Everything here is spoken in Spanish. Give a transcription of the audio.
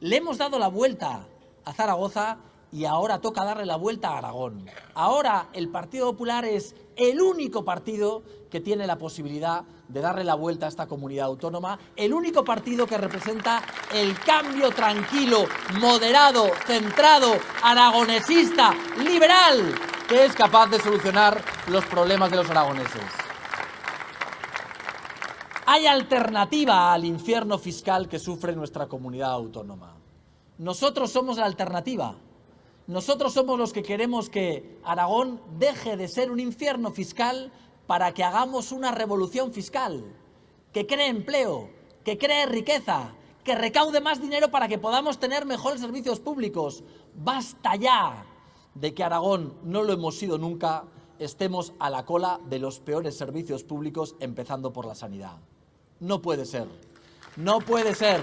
Le hemos dado la vuelta a Zaragoza y ahora toca darle la vuelta a Aragón. Ahora el Partido Popular es el único partido que tiene la posibilidad de darle la vuelta a esta comunidad autónoma, el único partido que representa el cambio tranquilo, moderado, centrado, aragonesista, liberal, que es capaz de solucionar los problemas de los aragoneses. Hay alternativa al infierno fiscal que sufre nuestra comunidad autónoma. Nosotros somos la alternativa. Nosotros somos los que queremos que Aragón deje de ser un infierno fiscal para que hagamos una revolución fiscal, que cree empleo, que cree riqueza, que recaude más dinero para que podamos tener mejores servicios públicos. Basta ya de que Aragón, no lo hemos sido nunca, estemos a la cola de los peores servicios públicos, empezando por la sanidad. No puede ser. No puede ser.